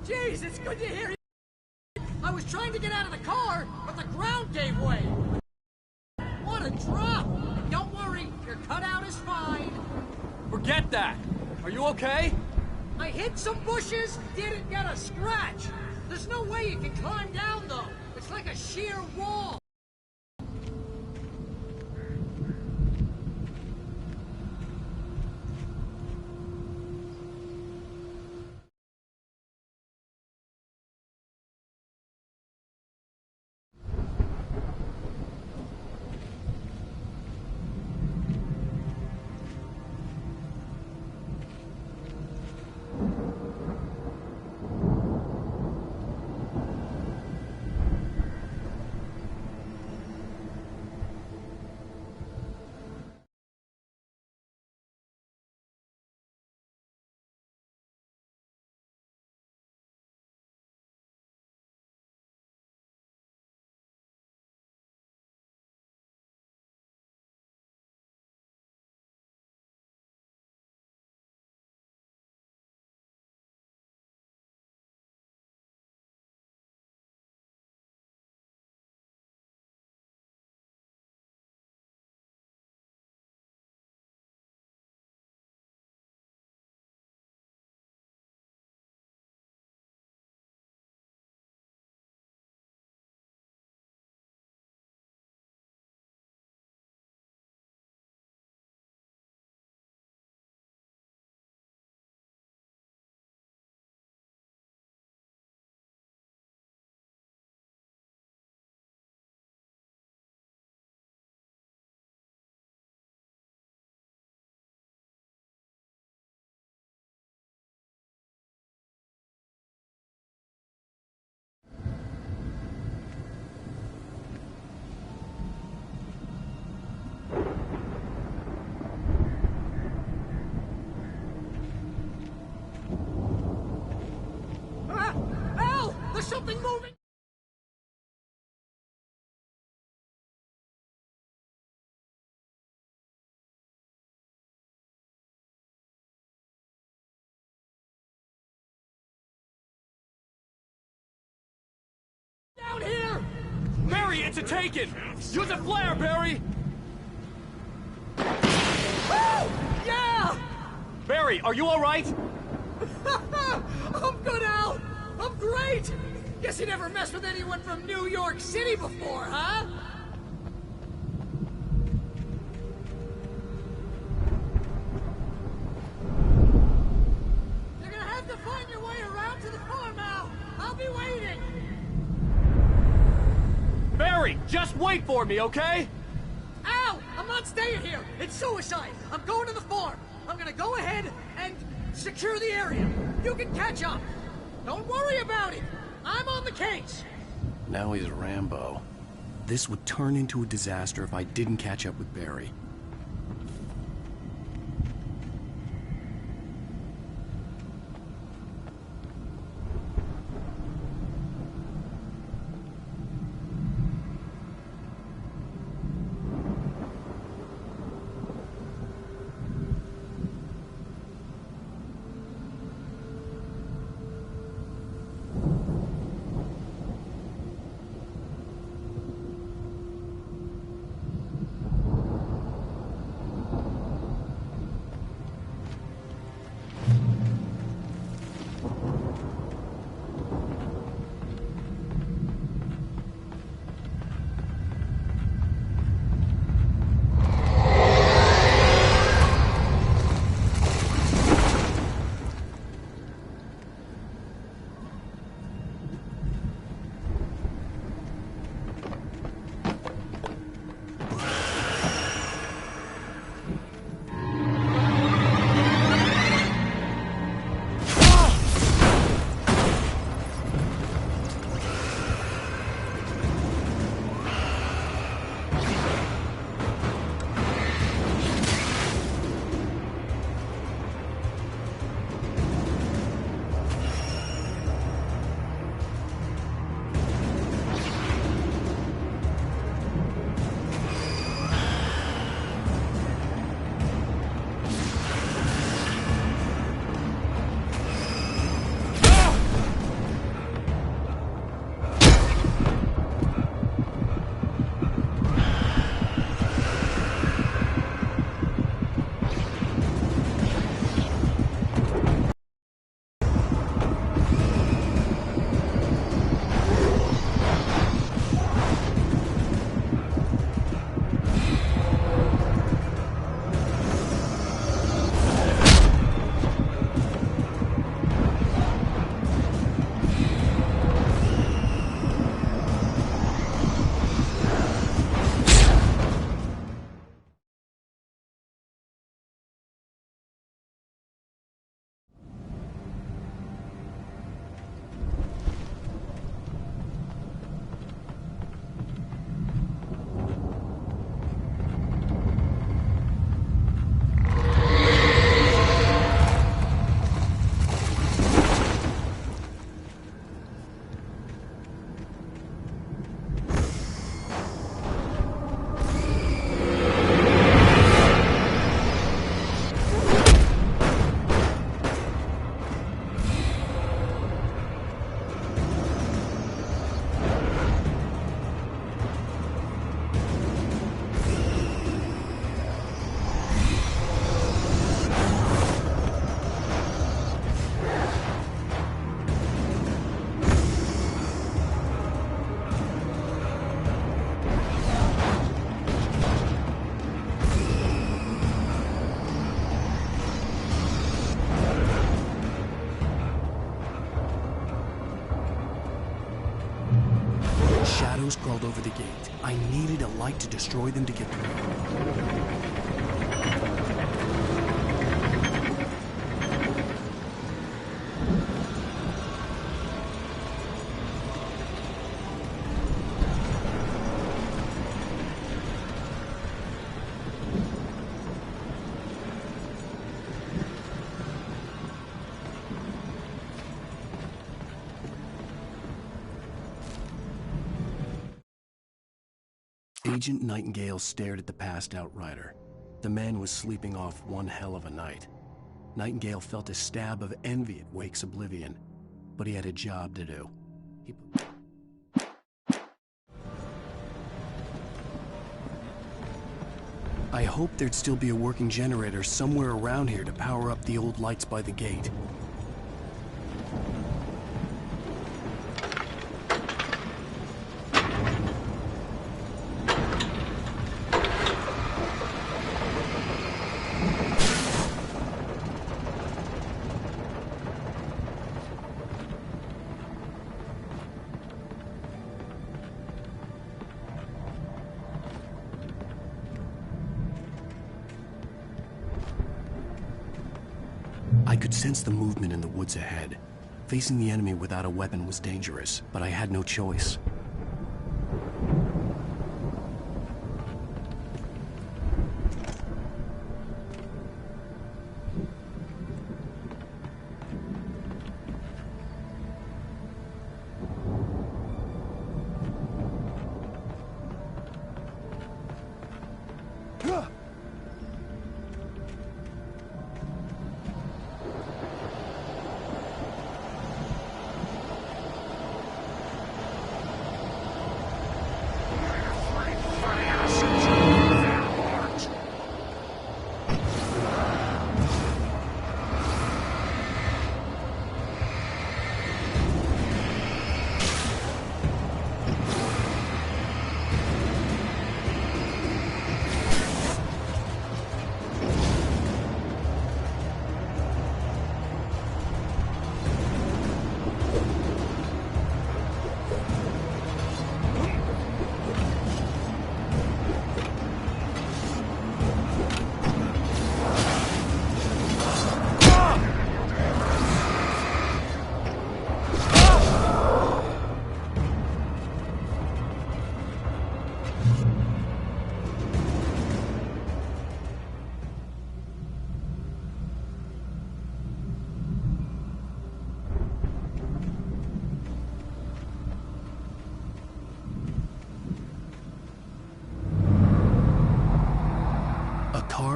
Jeez, it's good to hear you. I was trying to get out of the car, but the ground gave way. What a drop! Don't worry, your cutout is fine. Forget that! Are you okay? I hit some bushes, didn't get a scratch. There's no way you can climb down, though. It's like a sheer wall. There's something moving! Down here! Barry, it's a taken! Use a flare, Barry! Oh! Yeah! Barry, are you alright? I'm good, Al! I'm great! Guess you never messed with anyone from New York City before, huh? You're gonna have to find your way around to the farm, Al! I'll be waiting! Barry, just wait for me, okay? Al! I'm not staying here! It's suicide! I'm going to the farm! I'm gonna go ahead and secure the area. You can catch up. Don't worry about it. I'm on the case. Now he's Rambo. This would turn into a disaster if I didn't catch up with Barry. Shadows crawled over the gate. I needed a light to destroy them to get through. Agent Nightingale stared at the passed-out rider. The man was sleeping off one hell of a night. Nightingale felt a stab of envy at Wake's oblivion, but he had a job to do. I hoped there'd still be a working generator somewhere around here to power up the old lights by the gate. I could sense the movement in the woods ahead. Facing the enemy without a weapon was dangerous, but I had no choice.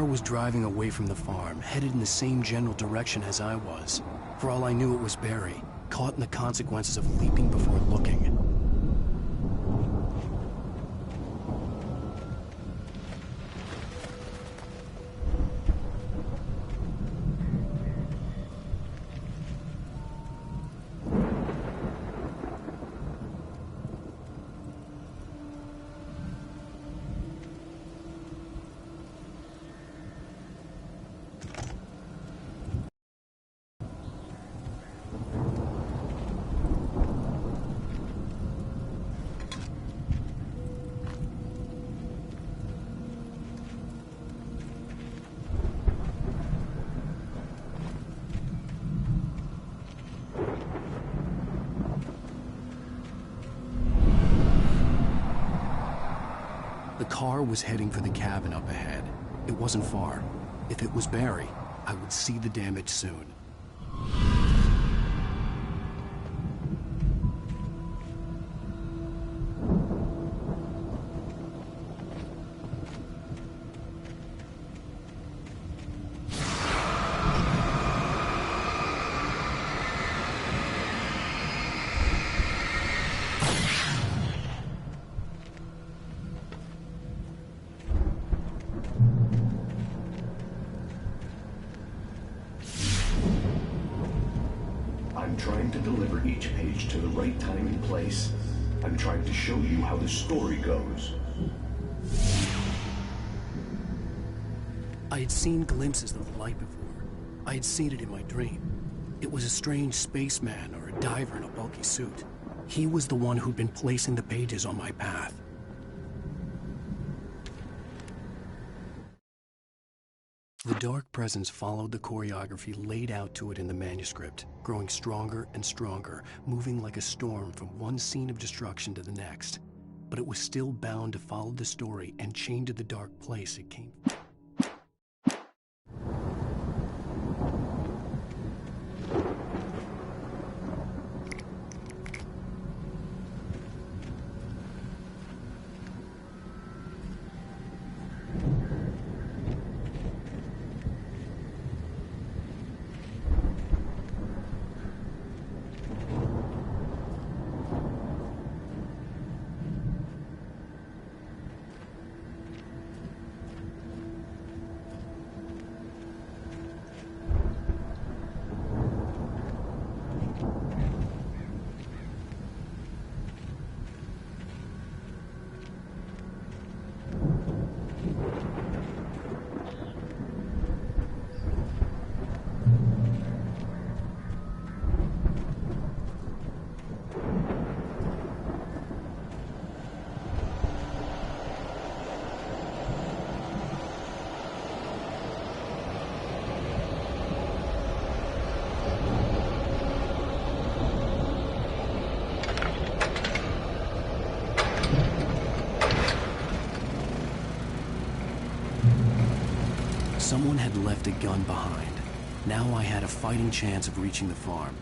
Was driving away from the farm, headed in the same general direction as I was. For all I knew, it was Barry, caught in the consequences of leaping before looking. The car was heading for the cabin up ahead. It wasn't far. If it was Barry, I would see the damage soon. I'm trying to deliver each page to the right time and place. I'm trying to show you how the story goes. I had seen glimpses of the light before. I had seen it in my dream. It was a strange spaceman or a diver in a bulky suit. He was the one who'd been placing the pages on my path. The dark presence followed the choreography laid out to it in the manuscript, growing stronger and stronger, moving like a storm from one scene of destruction to the next. But it was still bound to follow the story and chained to the dark place it came from. Someone had left a gun behind. Now I had a fighting chance of reaching the farm.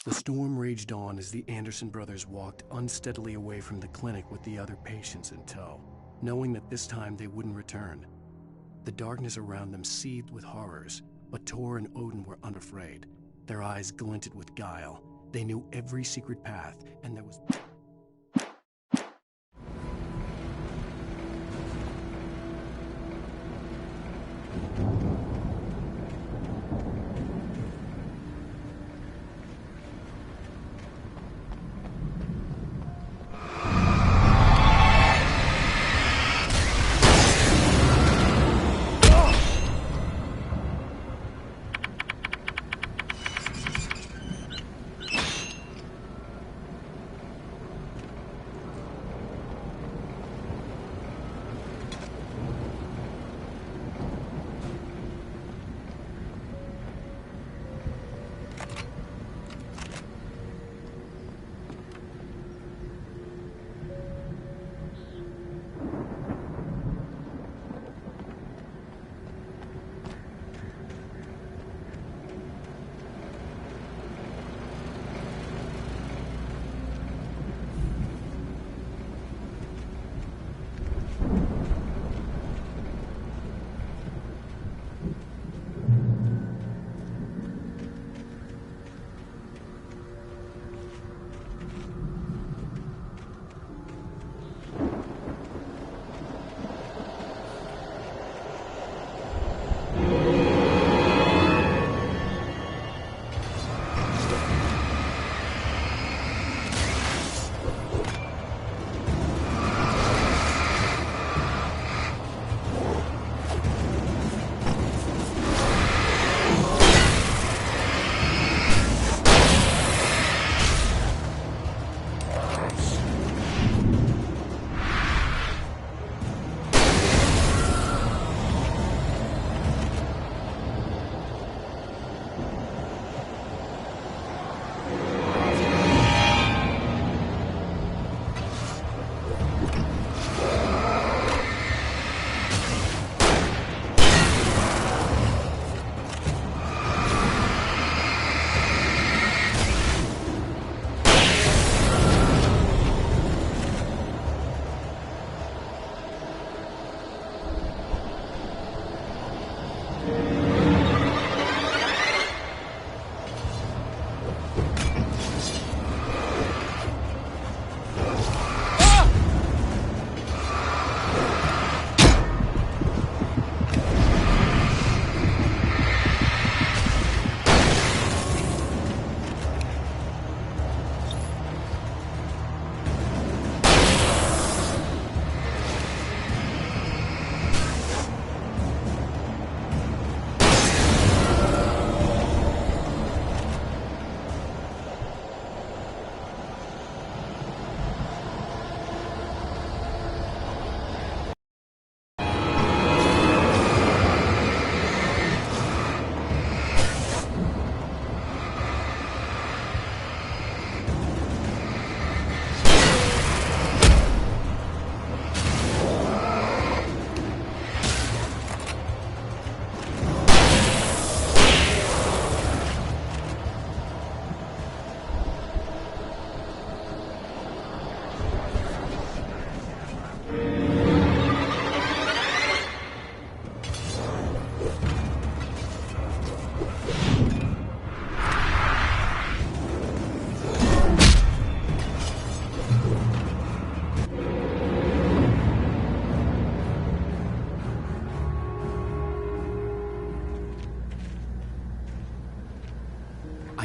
The storm raged on as the Anderson brothers walked unsteadily away from the clinic with the other patients in tow, knowing that this time they wouldn't return. The darkness around them seethed with horrors, but Tor and Odin were unafraid. Their eyes glinted with guile. They knew every secret path, and there was...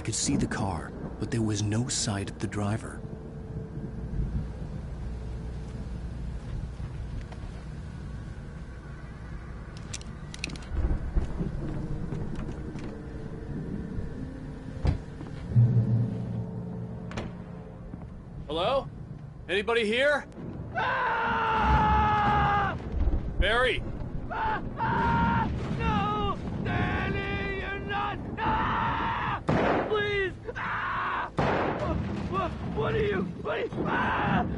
could see the car, but there was no sight of the driver. Hello? Anybody here? Barry! No! Danny, you're not! Please! What are you?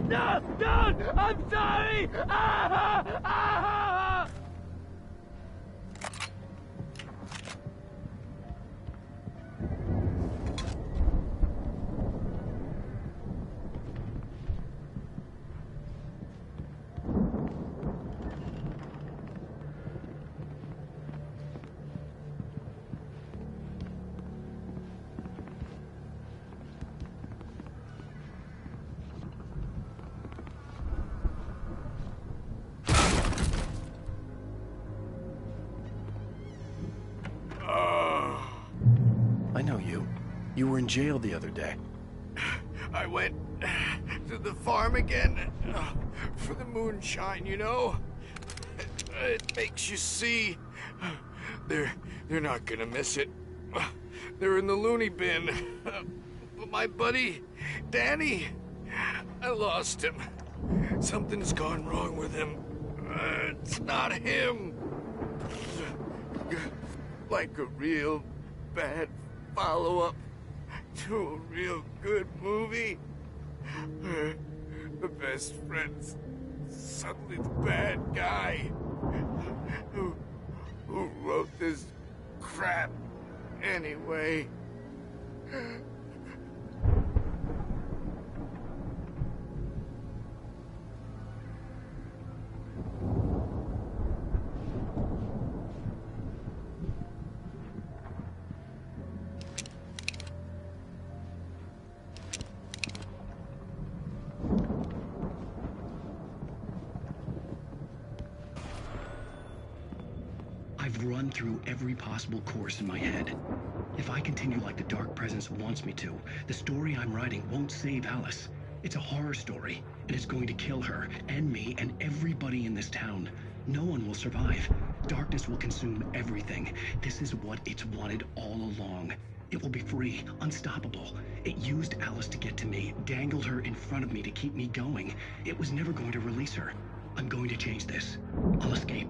No! Don't! I'm sorry! I know you. You were in jail the other day. I went to the farm again for the moonshine, you know? It makes you see. They're not gonna miss it. They're in the loony bin. But my buddy, Danny, I lost him. Something's gone wrong with him. It's not him. Like a real bad follow-up to a real good movie. The best friend's suddenly the bad guy. Who wrote this crap anyway? I've run through every possible course in my head. If I continue like the Dark Presence wants me to, the story I'm writing won't save Alice. It's a horror story, and it's going to kill her, and me, and everybody in this town. No one will survive. Darkness will consume everything. This is what it's wanted all along. It will be free, unstoppable. It used Alice to get to me, dangled her in front of me to keep me going. It was never going to release her. I'm going to change this. I'll escape.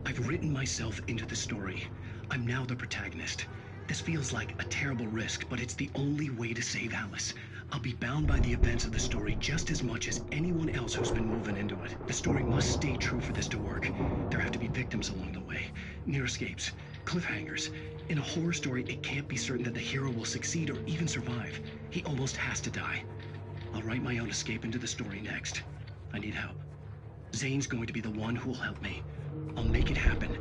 I've written myself into the story. I'm now the protagonist. This feels like a terrible risk, but it's the only way to save Alice. I'll be bound by the events of the story just as much as anyone else who's been moving into it. The story must stay true for this to work. There have to be victims along the way, near escapes, cliffhangers. In a horror story, it can't be certain that the hero will succeed or even survive. He almost has to die. I'll write my own escape into the story next. I need help. Zane's going to be the one who will help me. I'll make it happen.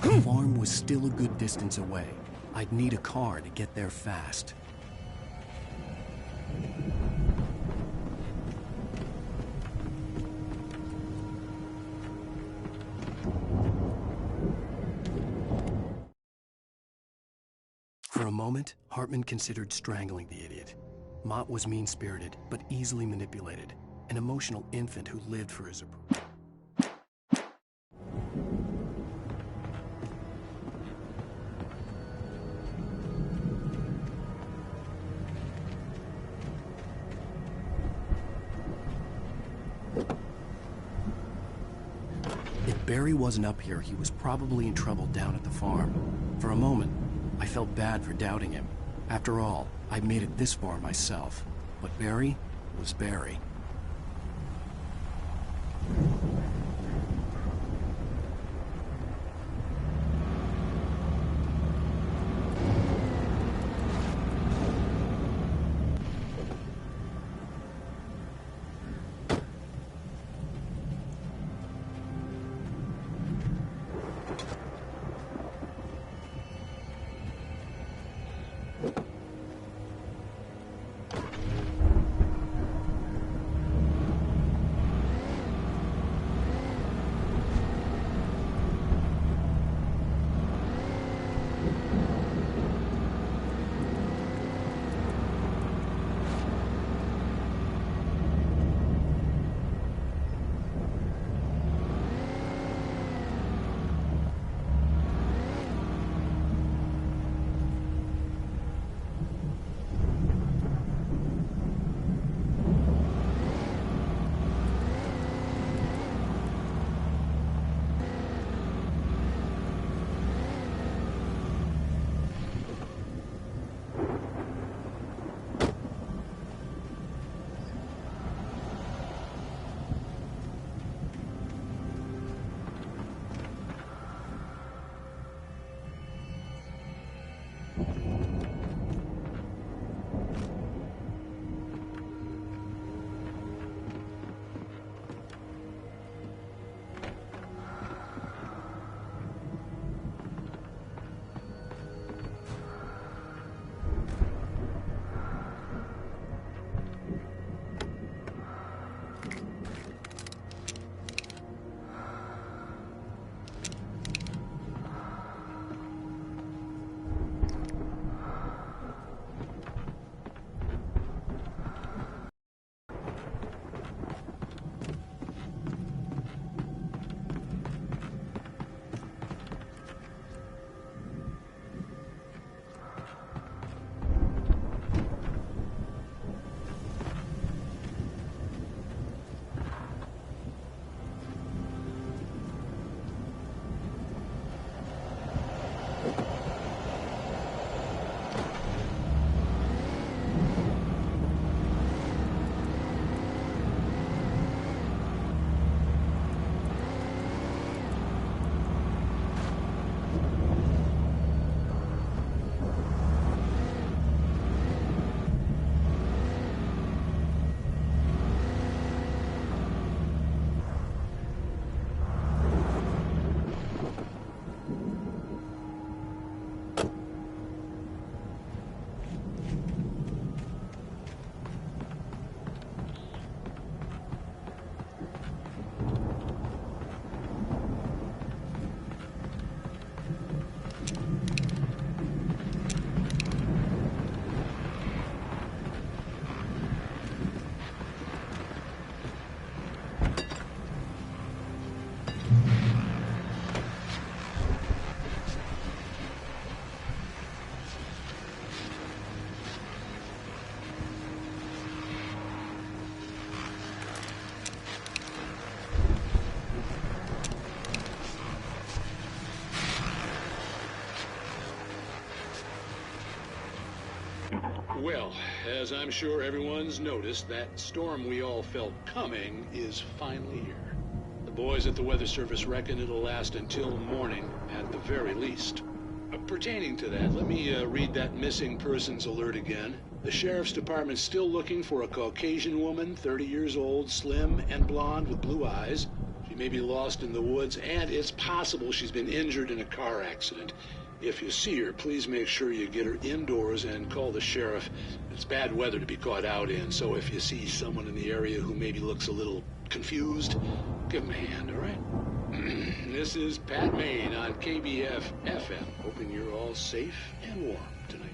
The farm was still a good distance away. I'd need a car to get there fast. For a moment, Hartman considered strangling the idiot. Mott was mean-spirited, but easily manipulated. An emotional infant who lived for his approval. If Barry wasn't up here, he was probably in trouble down at the farm. For a moment, I felt bad for doubting him. After all, I'd made it this far myself. But Barry was Barry. Well, as I'm sure everyone's noticed, that storm we all felt coming is finally here. The boys at the Weather Service reckon it'll last until morning at the very least. Pertaining to that, let me read that missing persons alert again. The Sheriff's Department's still looking for a Caucasian woman, 30 years old, slim and blonde with blue eyes. She may be lost in the woods, and it's possible she's been injured in a car accident. If you see her, please make sure you get her indoors and call the sheriff. It's bad weather to be caught out in, so if you see someone in the area who maybe looks a little confused, give them a hand, all right? This is Pat Maine on KBF FM, hoping you're all safe and warm tonight.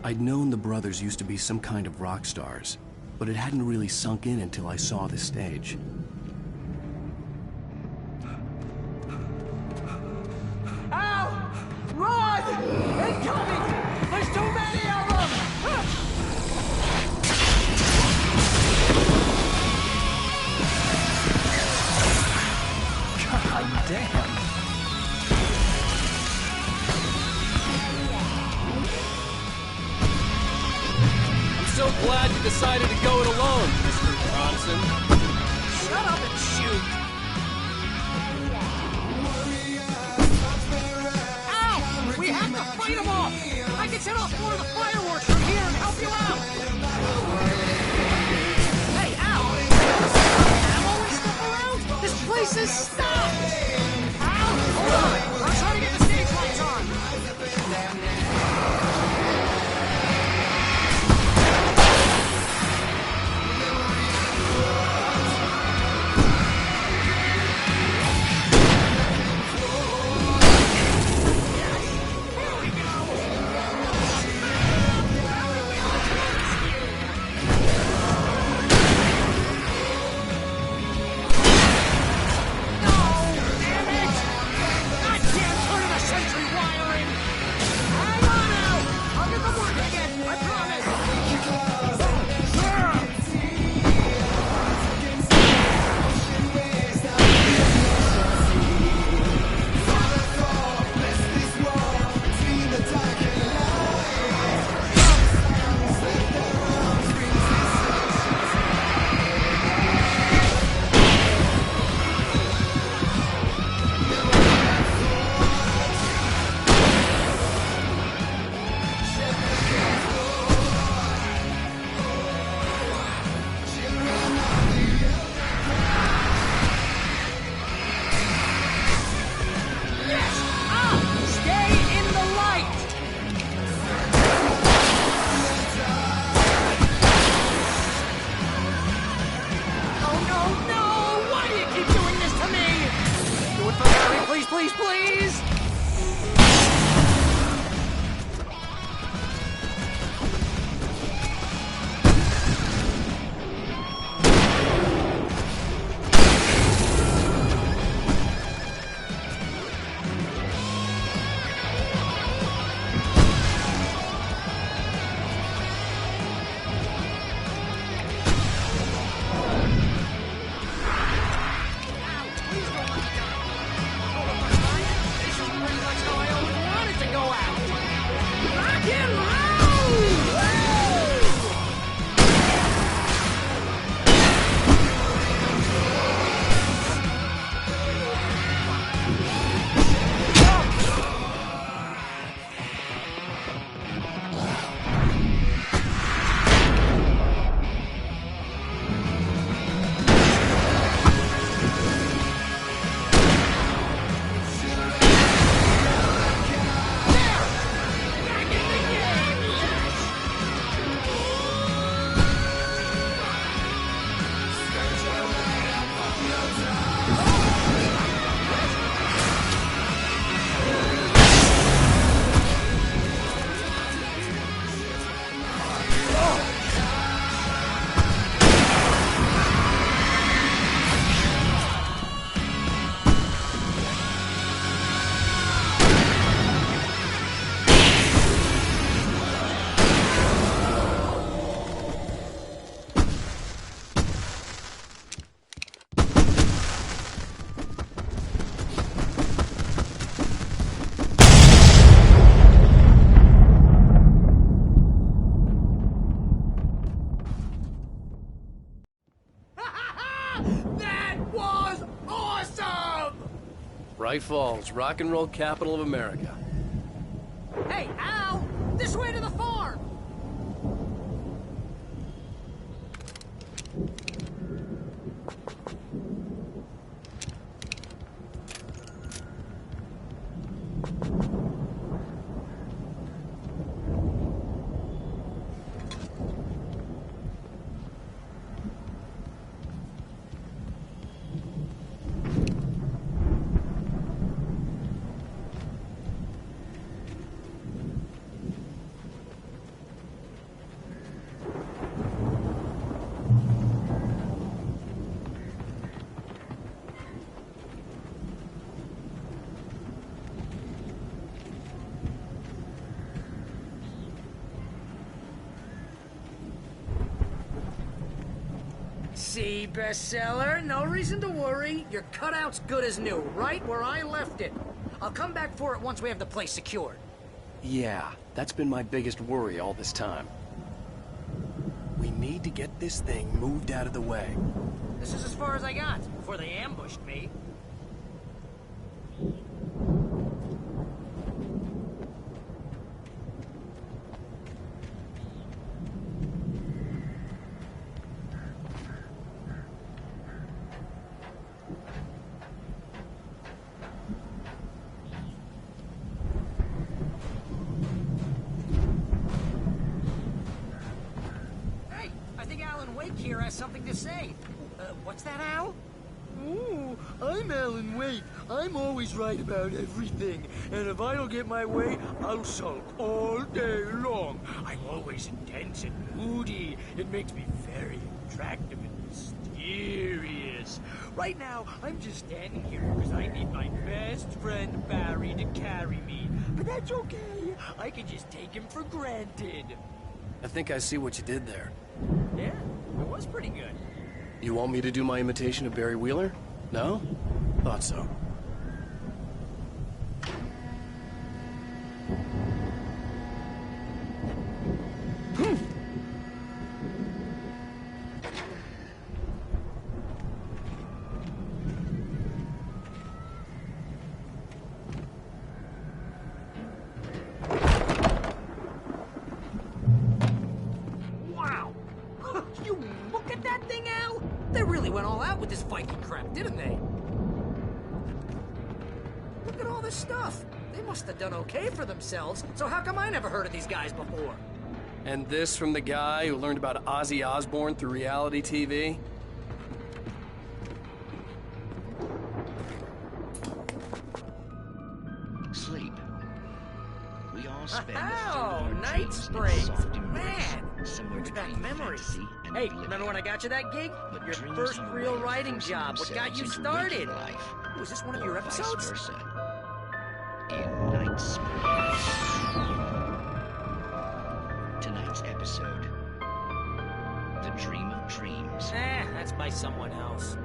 I'd known the brothers used to be some kind of rock stars, but it hadn't really sunk in until I saw the stage. Ow! Run! Incoming! There's too many of them! God damn! So glad you decided to go it alone, Mr. Bronson. Shut up and shoot! Ow! We have to fight them off! I can set off more of the fireworks from here and help you out! Hey, Al! Ammo and stuff around? This place is stopped! Al, hold on! I'm trying to get the stage lights on! Bright Falls, rock and roll capital of America. Hey, Al! This way to the farm! see, bestseller. No reason to worry. Your cutout's good as new, right where I left it. I'll come back for it once we have the place secured. Yeah, that's been my biggest worry all this time. We need to get this thing moved out of the way. This is as far as I got before they ambushed me. Here has something to say. What's that, Al? Ooh, I'm Alan Wake. I'm always right about everything. And if I don't get my way, I'll sulk all day long. I'm always intense and moody. It makes me very attractive and mysterious. Right now, I'm just standing here because I need my best friend Barry to carry me. But that's okay. I can just take him for granted. I think I see what you did there. Yeah, it was pretty good. You want me to do my imitation of Barry Wheeler? No? Thought so. Done okay for themselves, so how come I never heard of these guys before? And this from the guy who learned about Ozzy Osbourne through reality TV? Sleep. We all spend oh, night springs. Man, brings back memories. Hey, remember when I got you that gig? Your first real writing job. What got you started? Ooh, is this one of your episodes? In Night Springs. Tonight's episode, The Dream of Dreams. That's by someone else.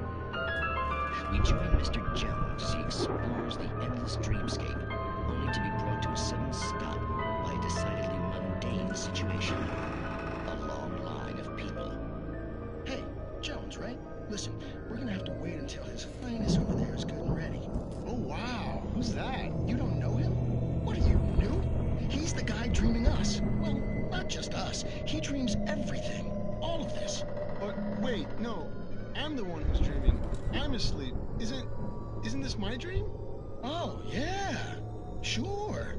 We join Mr. Jones as he explores the endless dreamscape, only to be brought to a sudden stop by a decidedly mundane situation. A long line of people. Hey, Jones, right? Listen, we're gonna have to wait until his finest over there is good and ready. Oh, wow. Who's that? You don't know him? What are you, new? He's the guy dreaming us. Well, not just us. He dreams everything. All of this. But wait, no. I'm the one who's dreaming. I'm asleep. Isn't this my dream? Oh, yeah. Sure.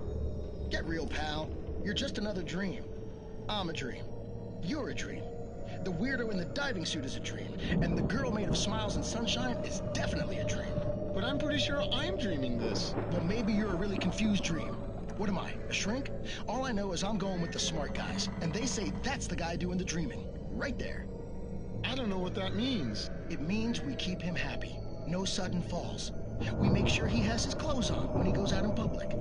Get real, pal. You're just another dream. I'm a dream. You're a dream. The weirdo in the diving suit is a dream. And the girl made of smiles and sunshine is definitely a dream. But I'm pretty sure I'm dreaming this. Well, maybe you're a really confused dream. What am I, a shrink? All I know is I'm going with the smart guys, and they say that's the guy doing the dreaming. Right there. I don't know what that means. It means we keep him happy. No sudden falls. We make sure he has his clothes on when he goes out in public.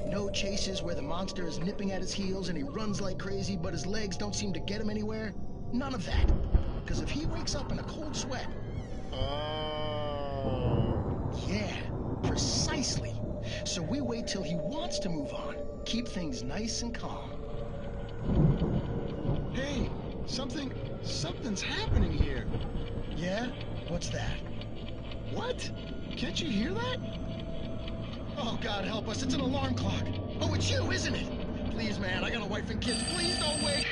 No chases where the monster is nipping at his heels and he runs like crazy, but his legs don't seem to get him anywhere. None of that. Because if he wakes up in a cold sweat... Yeah, precisely. So we wait till he wants to move on. Keep things nice and calm. Hey, something's happening here. Yeah? What's that? What? Can't you hear that? Oh, God help us, it's an alarm clock. Oh, it's you, isn't it? Please, man, I got a wife and kids. Please don't wait.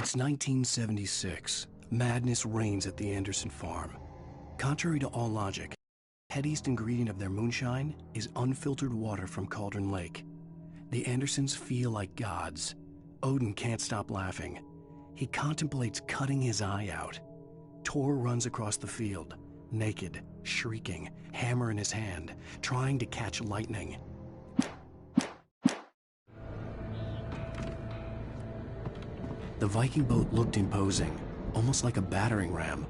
It's 1976. Madness reigns at the Anderson farm. Contrary to all logic, the headiest ingredient of their moonshine is unfiltered water from Cauldron Lake. The Andersons feel like gods. Odin can't stop laughing. He contemplates cutting his eye out. Tor runs across the field, naked, shrieking, hammer in his hand, trying to catch lightning. The Viking boat looked imposing, almost like a battering ram.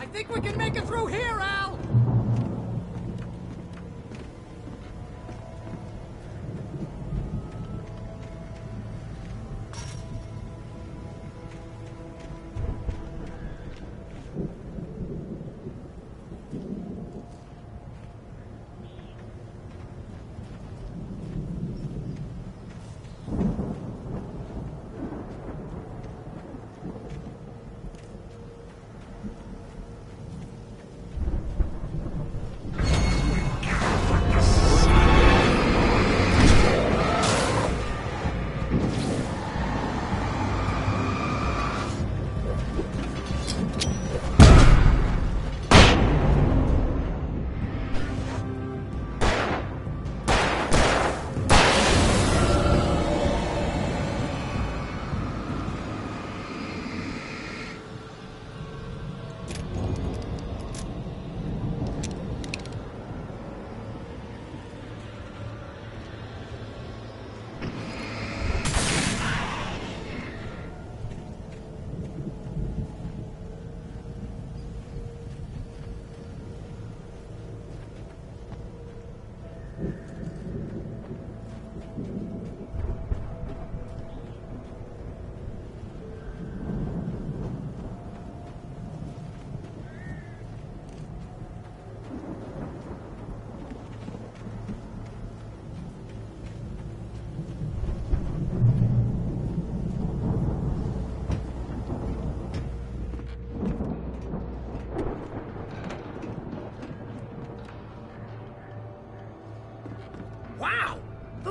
I think we can make it through here, Al!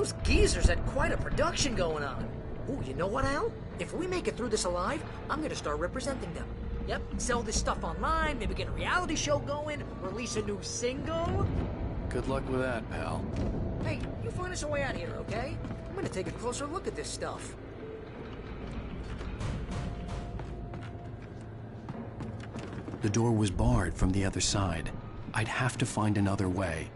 Those geezers had quite a production going on. Ooh, you know what, Al? If we make it through this alive, I'm gonna start representing them. Yep, sell this stuff online, maybe get a reality show going, release a new single. Good luck with that, pal. Hey, you find us a way out here, okay? I'm gonna take a closer look at this stuff. The door was barred from the other side. I'd have to find another way.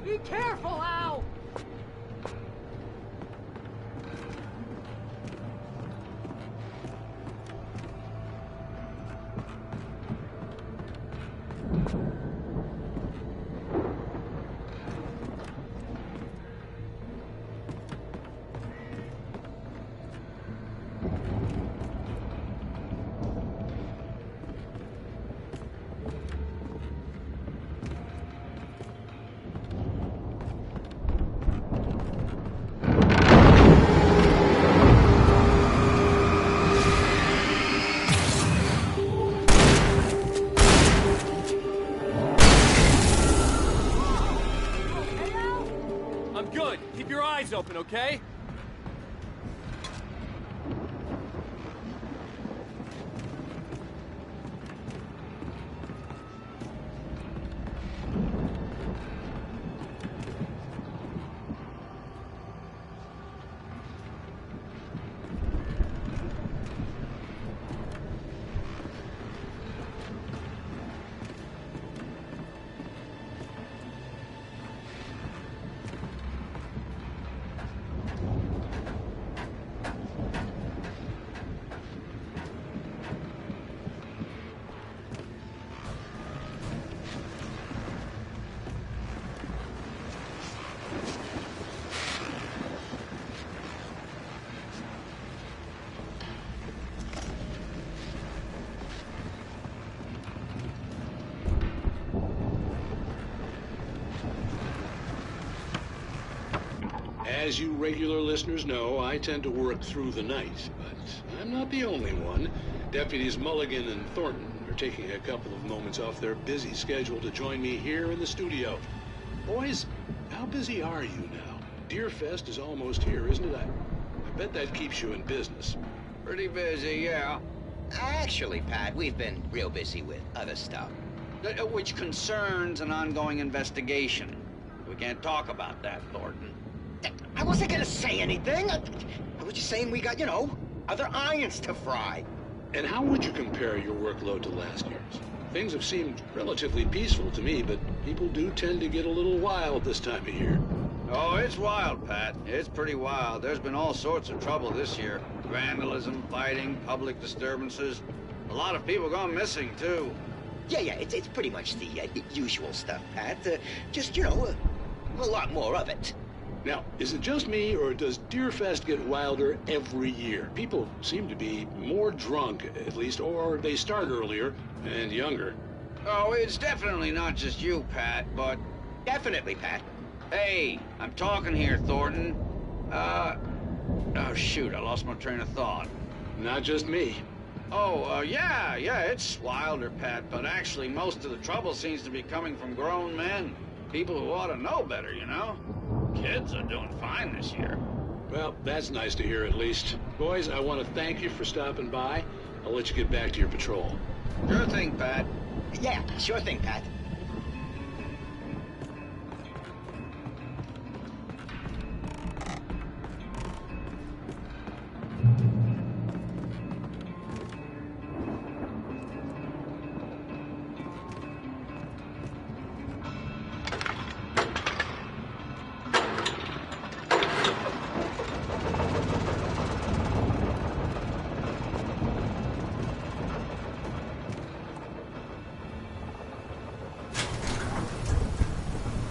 Be careful, Al! I'm good. Keep your eyes open, okay? As you regular listeners know, I tend to work through the night, but I'm not the only one. Deputies Mulligan and Thornton are taking a couple of moments off their busy schedule to join me here in the studio. Boys, how busy are you now? Deerfest is almost here, isn't it? I bet that keeps you in business. Pretty busy, yeah. Actually, Pat, we've been real busy with other stuff, which concerns an ongoing investigation. We can't talk about that, Thornton. I wasn't gonna say anything. I was just saying we got, other irons to fry. And how would you compare your workload to last year's? Things have seemed relatively peaceful to me, but people do tend to get a little wild this time of year. Oh, it's wild, Pat. It's pretty wild. There's been all sorts of trouble this year. Vandalism, fighting, public disturbances. A lot of people gone missing, too. Yeah, it's pretty much the usual stuff, Pat. Just, a lot more of it. Now, is it just me, or does Deerfest get wilder every year? People seem to be more drunk, at least, or they start earlier and younger. Oh, it's definitely not just you, Pat, but... Definitely, Pat. Hey, I'm talking here, Thornton. Oh, shoot, I lost my train of thought. Not just me. Oh, yeah, it's Wilder, Pat, but actually most of the trouble seems to be coming from grown men. People who ought to know better, you know? Kids are doing fine this year. Well, that's nice to hear at least. Boys, I want to thank you for stopping by. I'll let you get back to your patrol. Sure thing, Pat. Yeah, sure thing, Pat.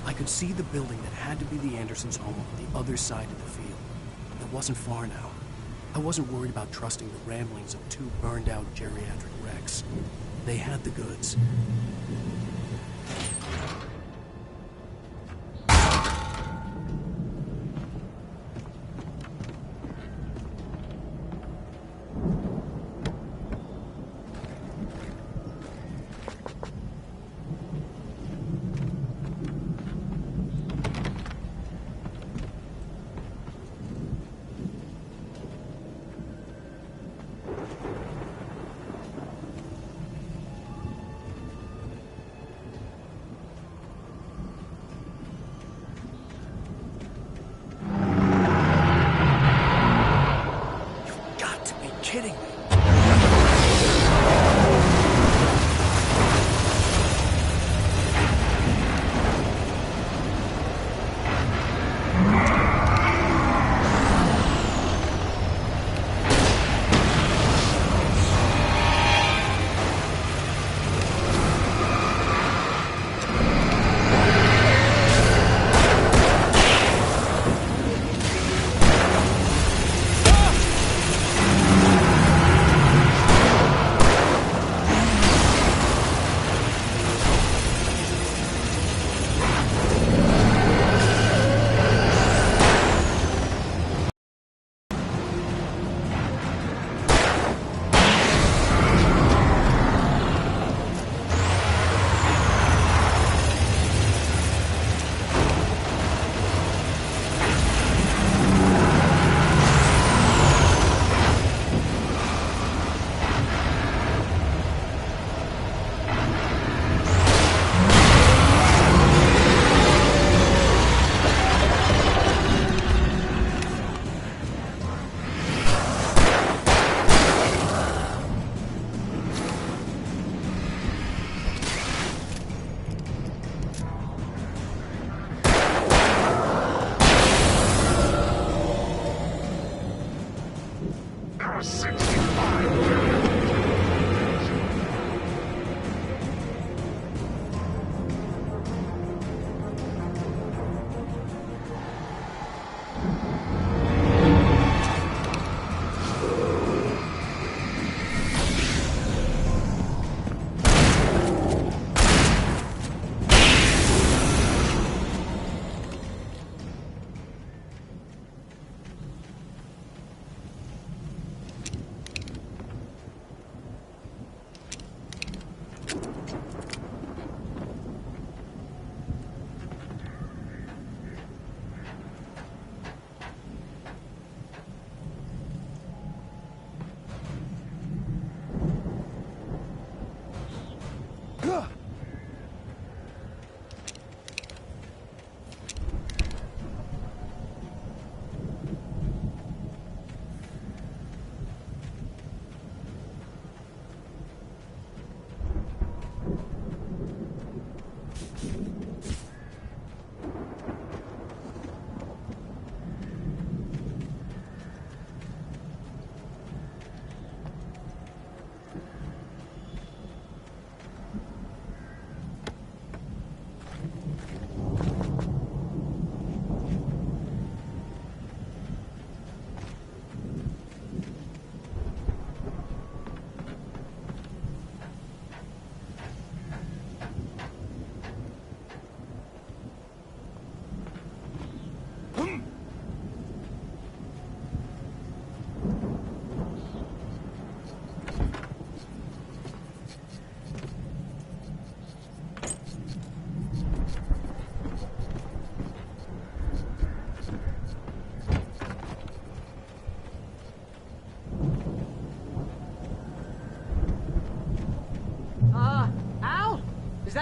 I could see the building that had to be the Andersons' home on the other side of the field. It wasn't far now. I wasn't worried about trusting the ramblings of two burned-out geriatric wrecks. They had the goods.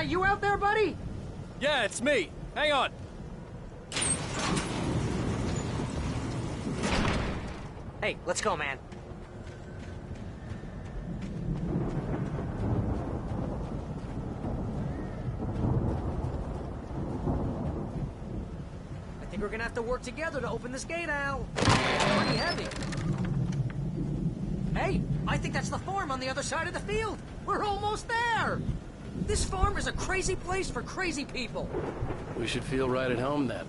that you out there, buddy? Yeah, it's me. Hang on. Hey, let's go, man. I think we're gonna have to work together to open this gate, Al. It's pretty heavy. Hey, I think that's the farm on the other side of the field. We're almost there. This farm is a crazy place for crazy people. We should feel right at home then.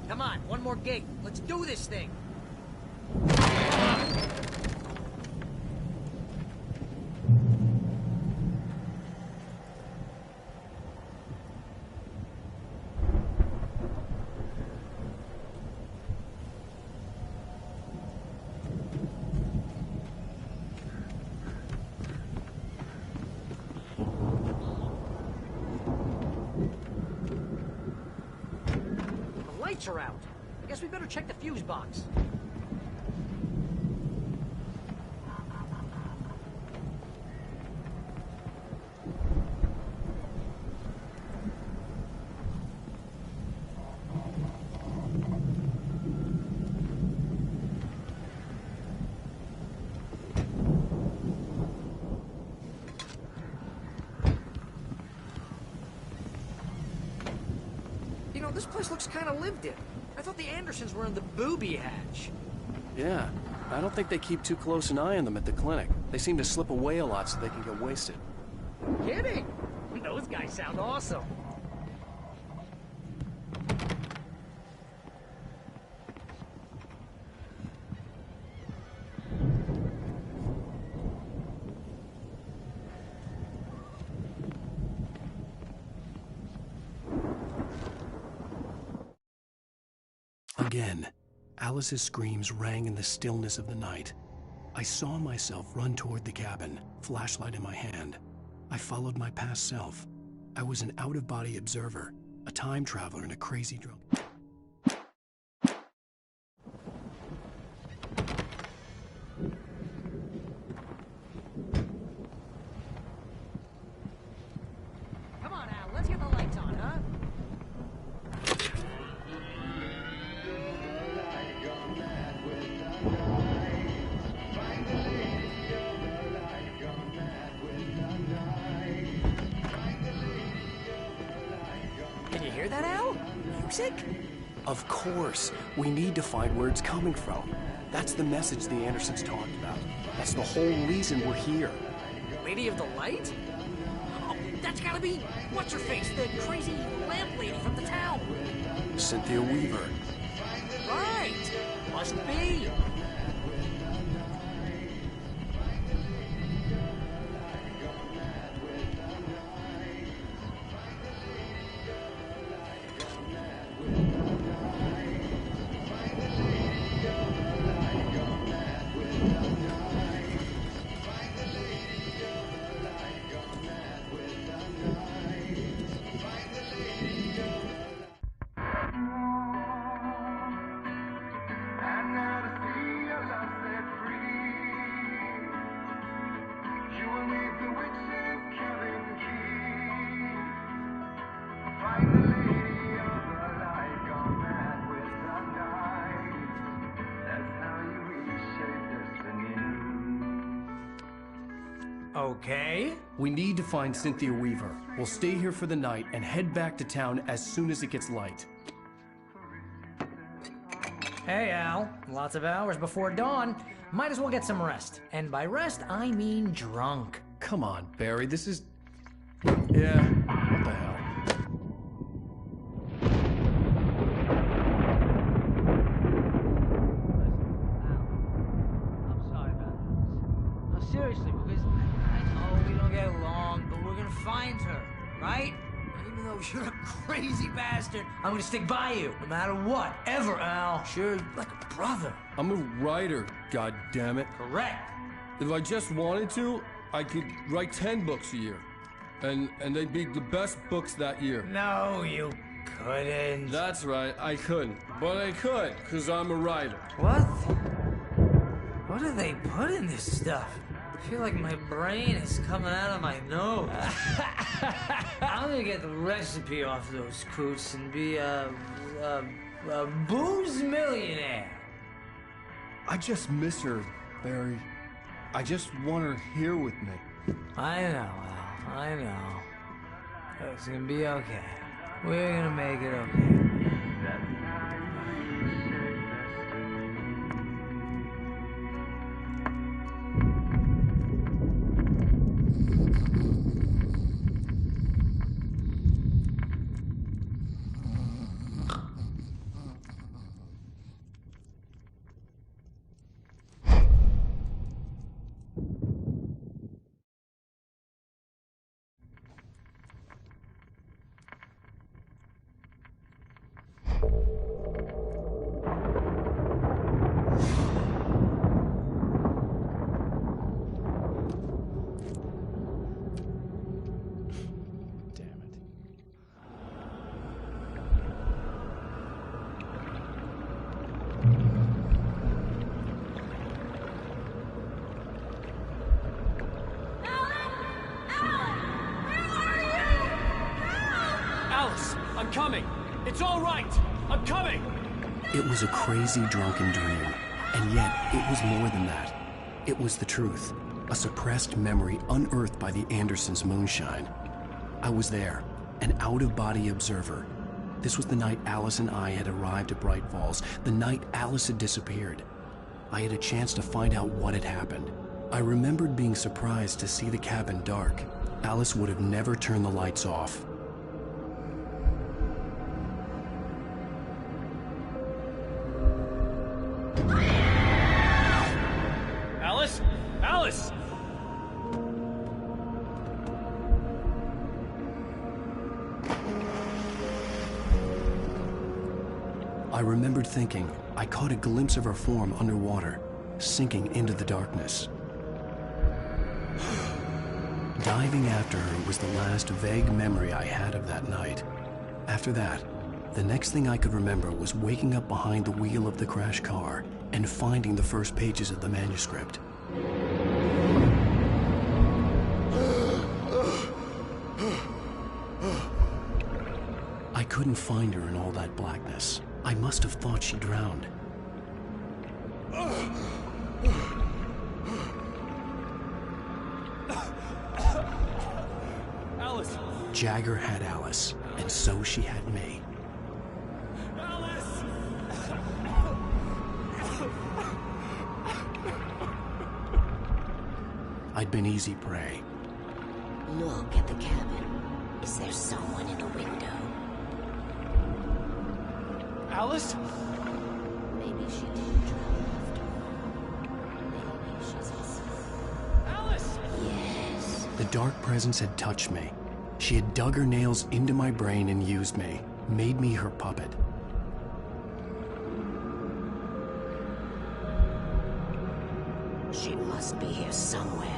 Come on, one more gate. Let's do this thing. Lights are out. I guess we better check the fuse box. You know, this place looks kind of lived in. I thought the Andersons were in the booby hatch. Yeah, I don't think they keep too close an eye on them at the clinic. They seem to slip away a lot so they can get wasted. Kidding? Those guys sound awesome. Again, Alice's screams rang in the stillness of the night. I saw myself run toward the cabin, flashlight in my hand. I followed my past self. I was an out-of-body observer, a time traveler in a crazy drug. Come on, Al, let's get the lights on, huh? Can you hear that, Al? Music? Of course. We need to find where it's coming from. That's the message the Andersons talked about. That's the whole reason we're here. Lady of the Light? Oh, that's gotta be... what's-her-face, the crazy lamp lady from the town. Cynthia Weaver. Right! Must be. Okay. We need to find Cynthia Weaver. We'll stay here for the night and head back to town as soon as it gets light. Hey, Al. Lots of hours before dawn. Might as well get some rest. And by rest, I mean drunk. Come on, Barry, this is... Yeah, what the hell? I'm sorry about this. No, seriously, because I know we don't get along, but we're gonna find her, right? And even though you're a crazy bastard, I'm gonna stick by you, no matter what, ever, Al. Sure, like a brother. I'm a writer, goddammit. Correct. If I just wanted to, I could write 10 books a year. And they'd be the best books that year. No, you couldn't. That's right, I couldn't. But I could, because I'm a writer. What? What do they put in this stuff? I feel like my brain is coming out of my nose. I'm gonna get the recipe off those coots and be a booze millionaire. I just miss her, Barry. I just want her here with me. I know, Al. I know. It's gonna be okay. We're gonna make it okay. I'm coming. It's all right. I'm coming. It was a crazy drunken dream, and yet it was more than that. It was the truth, a suppressed memory unearthed by the Andersons' moonshine. I was there, an out-of-body observer. This was the night Alice and I had arrived at Bright Falls, the night Alice had disappeared. I had a chance to find out what had happened. I remembered being surprised to see the cabin dark. Alice would have never turned the lights off. Alice? Alice! I remembered thinking I caught a glimpse of her form underwater, sinking into the darkness. Diving after her was the last vague memory I had of that night. After that, the next thing I could remember was waking up behind the wheel of the crashed car and finding the first pages of the manuscript. I couldn't find her in all that blackness. I must have thought she drowned. Alice! Jagger had Alice, and so she had me. Alice! I'd been easy prey. Look at the cabin. Is there someone in the window? Alice? Maybe she didn't drown after all. Maybe she's asleep. Alice! Yes. The dark presence had touched me. She had dug her nails into my brain and used me, made me her puppet. She must be here somewhere.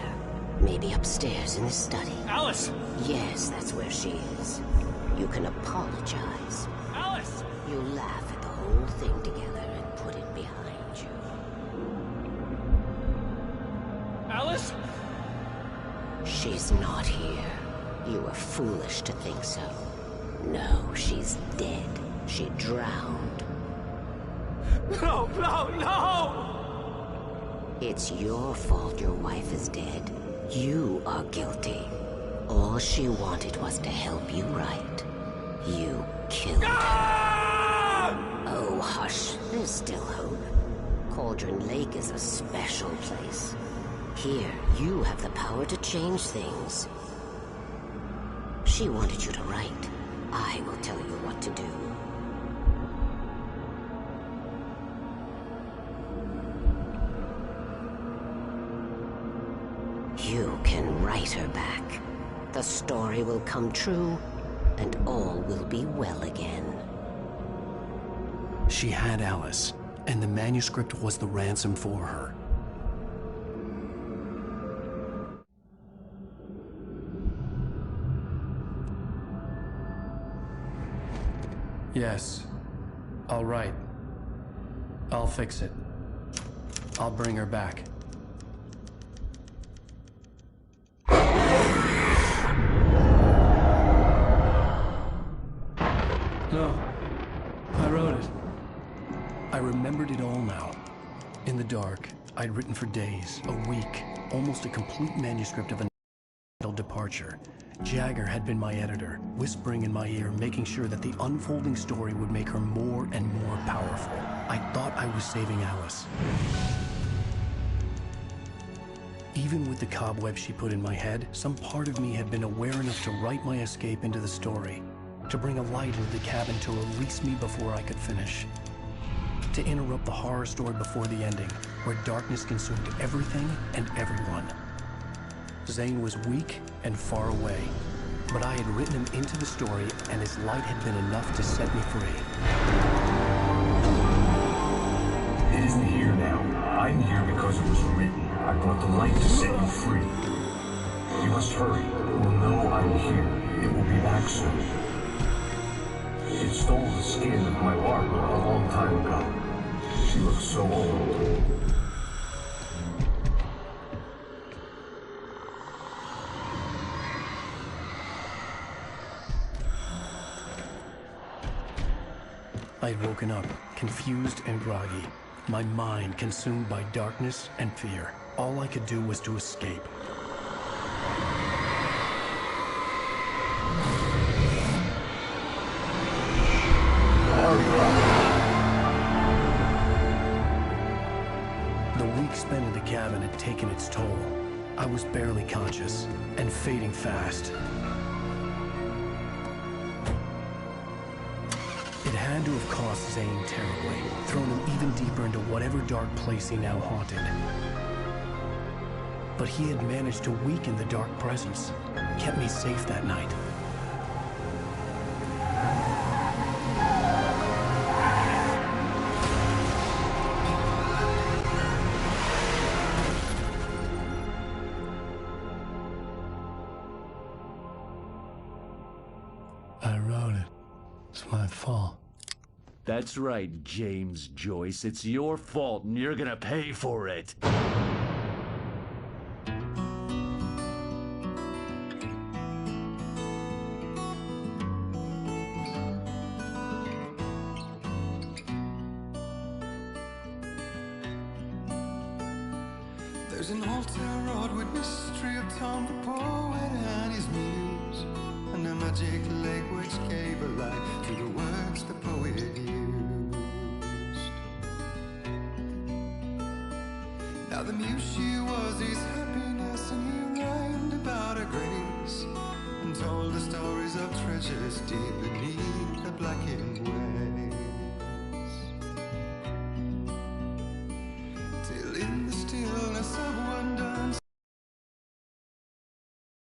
Maybe upstairs in the study. Alice! Yes, that's where she is. You can apologize. Alice! You laugh at the whole thing together and put it behind you. Alice? She's not here. You were foolish to think so. No, she's dead. She drowned. No, no, no! It's your fault your wife is dead. You are guilty. All she wanted was to help you right. You killed her. Oh, hush. There's still hope. Cauldron Lake is a special place. Here, you have the power to change things. She wanted you to write. I will tell you what to do. You can write her back. The story will come true, and all will be well again. She had Alice, and the manuscript was the ransom for her. Yes. All right. I'll fix it. I'll bring her back. No. I wrote it. I remembered it all now. In the dark, I'd written for days, a week, almost a complete manuscript of a departure. Jagger had been my editor, whispering in my ear, making sure that the unfolding story would make her more and more powerful. I thought I was saving Alice. Even with the cobweb she put in my head, some part of me had been aware enough to write my escape into the story, to bring a light into the cabin to release me before I could finish, to interrupt the horror story before the ending, where darkness consumed everything and everyone. Zane was weak and far away, but I had written him into the story, and his light had been enough to set me free. It isn't here now. I'm here because it was written. I brought the light to set you free. You must hurry. It will know I'm here. It will be back soon. It stole the skin of my Barbara a long time ago. She looks so old. I'd woken up, confused and groggy, my mind consumed by darkness and fear. All I could do was to escape. The week spent in the cabin had taken its toll. I was barely conscious, and fading fast. It had to have cost Zane terribly, thrown him even deeper into whatever dark place he now haunted. But he had managed to weaken the dark presence, kept me safe that night. I wrote it. It's my fault. That's right, James Joyce. It's your fault, and you're gonna pay for it. There's an old town road with mystery of Tom the poet and his muse, and a magic lake which gave a life to the words the poet used. Now the muse she was his happiness, and he rhymed about her grace, and told the stories of treasures deep beneath the blackened way.